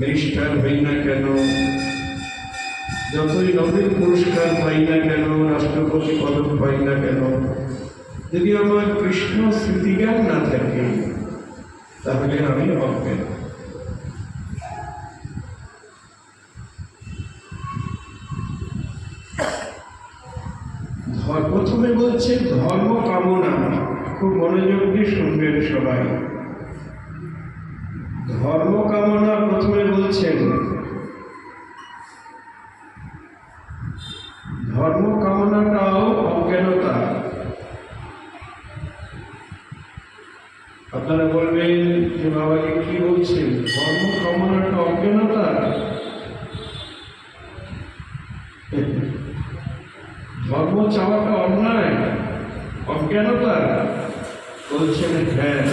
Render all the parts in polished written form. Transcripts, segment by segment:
Barrister হই না কেন, যতই নোবেল পুরস্কার পাই না কেন, রাষ্ট্রপতি পদক পাই না কেন, যদি আমার কৃষ্ণ স্মৃতিজ্ঞান না থাকে তাহলে আমি অজ্ঞান। প্রথমে বলছে ধর্ম কামনা, খুব মনোযোগ দিয়ে শুনবেন সবাই। ধর্ম কামনা প্রথমে বলছেন, ধর্ম কামনাটাও অজ্ঞানতা। আপনারা বলবেন যে বাবাকে কি বলছেন, ধর্ম কামনাটা অজ্ঞানতা? ধর্ম চাওয়াটা অন্যায়, অজ্ঞানতা? বলছেন হ্যাঁ।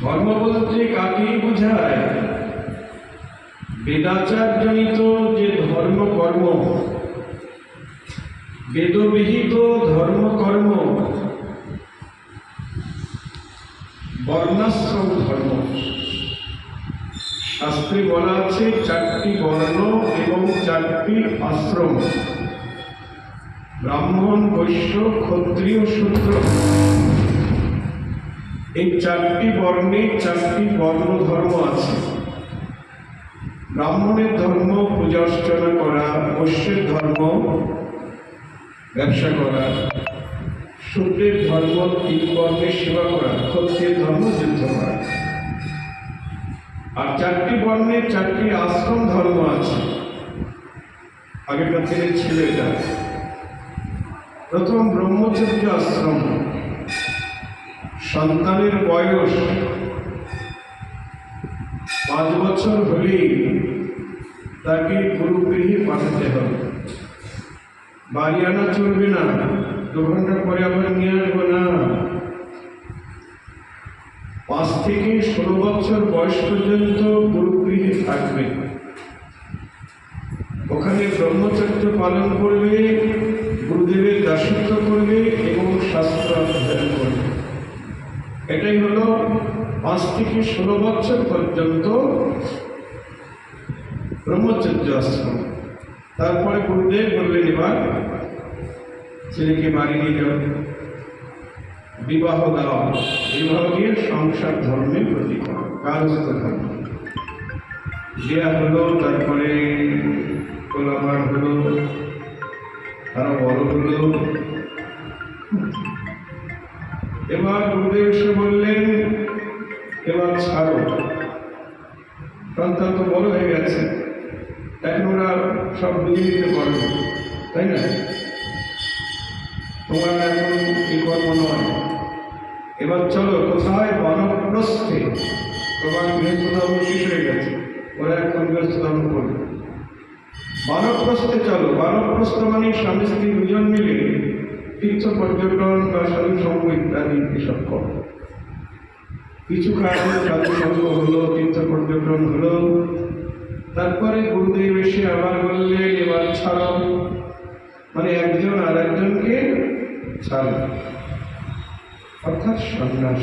ধর্ম বলতে কাকেই বোঝায়? বেদাচার জনিত যে ধর্মকর্ম, বেদবিহিত ধর্মকর্ম, বর্ণাশ্রম ধর্ম। শাস্ত্রে বলা আছে 4টি বর্ণ এবং 4টি আশ্রম, ব্রাহ্মণ, বৈশ্য, ক্ষত্রিয়, শূদ্র। এই 4টি বর্ণে 4টি বর্ণ ধর্ম আছে। ব্রাহ্মণের ধর্ম পূজা অর্চনা করা, বৈশ্যের ধর্ম ব্যবসা করা, শূদ্রের ধর্ম 3 বর্ণের সেবা করা, ক্ষত্রিয়ের ধর্ম যুদ্ধ করা। আর 4টি বর্ণের 4টি আশ্রম ধর্ম আছে। আগেকার দিনে ছিল এটা। প্রথম ব্রহ্মচর্য আশ্রম, সন্তানের বয়স 5 বছর হলেই তাকে গুরুগৃহে পাঠাতে হবে। বাড়ি আনা চলবে না, 2 ঘন্টা পরে আবার নিয়ে আসবো না। 5 থেকে 16 বছর বয়স পর্যন্ত গুরুগৃহে থাকবে। ওখানে ব্রহ্মচর্য পালন করবে, গুরুদেবের দাসত্ব করবে এবং শাস্ত্র অধ্যয়ন করবে। এটাই হলো 5 থেকে 16 বছর পর্যন্ত ব্রহ্মচর্য আশ্রম। তারপরে গুরুদেব বললেন এবার ছেলেকে বাড়ি নিয়ে যাও, বিবাহ দাও, বিবাহ দিয়ে সংসার ধর্মে প্রতি করো, কারস্থ ধর্ম দেয়া হলো। তারপরে কোলাবার হলো, আরো বড় হলো। এবার গুরুদেব এসে বললেন এবার ছাড়ো, সন্তান তো বড় হয়ে গেছে, এখন ওরা সব বুঝে নিতে পারবে, তাই না? তোমার এখন এই কর্ম নয়, এবার চলো কোথায়? বানপ্রস্থে। তোমার গৃহস্থ ধর্ম শেষ হয়ে গেছে, ওরা এখন গৃহস্থ ধর্ম করবে। বানপ্রস্থে চলো। বানপ্রস্থ মানে স্বামী স্ত্রী 2 জন মিলে তীর্থ পর্যটন বা সাধু সঙ্গ ইত্যাদি এসব করো। কিছু কারণে সাধু সঙ্গ হলো, তীর্থ পর্যটন হলো। তারপরে গুরুদেব এসে আবার বললেন এবার ছাড়ো, মানে একজন আর একজনকে ছাড়ো, অর্থাৎ সন্ন্যাস।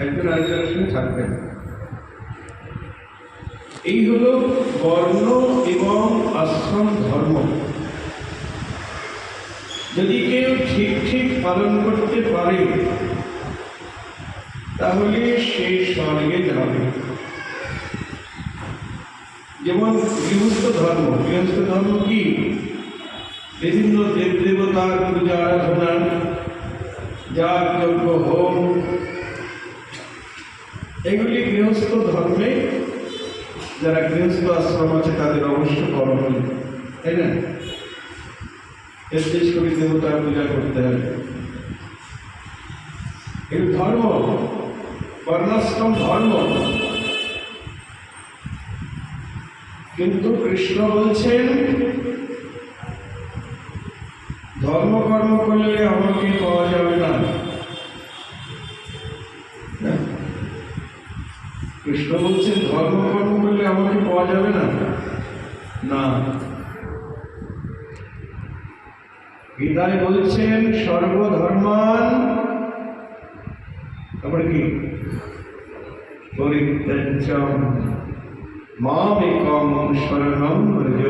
একজন আরেকজনের সঙ্গে থাকবেন। এই হলো বর্ণ এবং আশ্রম ধর্ম। যদি কেউ ঠিক ঠিক পালন করতে পারে তাহলে সে স্বর্গে যাবে। যেমন গৃহস্থ ধর্ম। গৃহস্থ ধর্ম কি? বিভিন্ন দেব দেবতার পূজা আরাধনা, যাগ যজ্ঞ, হোম, এগুলি গৃহস্থ ধর্মে যারা গৃহস্থ আশ্রম আছে তাদের অবশ্য করণীয়, তাই না? বিশেষ করে দেবতার পূজা করতে হবে। এই ধর্ম বর্ণাশ্রম ধর্ম। কিন্তু কৃষ্ণ বলছেন ধর্মকর্ম করলে আমাকে পাওয়া যাবে না। কৃষ্ণ বলছেন ধর্মকর্ম করলে আমাকে পাওয়া যাবে না। না, গীতায় বলছেন সর্বধর্মান, তারপরে কি? পরিত্যজ্য মামেকং শরণং ব্রজ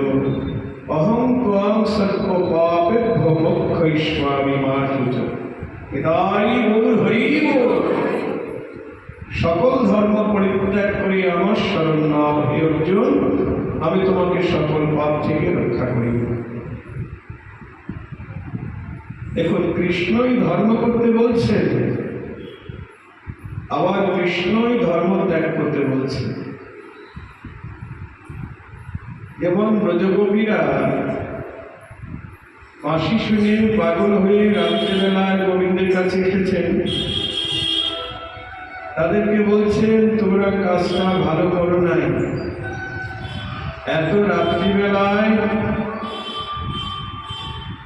অহং ত্বাং সর্ব পাপেভ্যো মোক্ষয়িষ্যামি মা শুচঃ। এটাই গৌর হরি বল। সকল ধর্ম পরিত্যাগ করে আমার শরণ নাও হে অর্জুন, আমি তোমাকে সকল পাপ থেকে রক্ষা করিব। দেখুন, কৃষ্ণই ধর্ম করতে বলছেন, আবার কৃষ্ণই ধর্ম ত্যাগ করতে বলছেন। যেমন ব্রজগোপীরা বাঁশি শুনে পাগল হয়ে রাত্রেবেলায় গোবিন্দের কাছে এসেছেন, তাদেরকে বলছেন তোমরা কাজটা ভালো করো নাই, এত রাত্রিবেলায়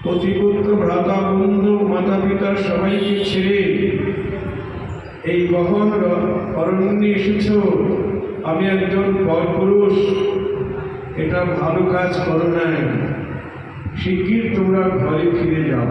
পতিপুত্র ভ্রাতা বন্ধু মাতা পিতা সবাইকে ছেড়ে এই গহন অরণ্যে এসেছ, আমি একজন পরপুরুষ, এটা ভালো কাজ করো নাই, শিগগির তোমরা ঘরে ফিরে যাও।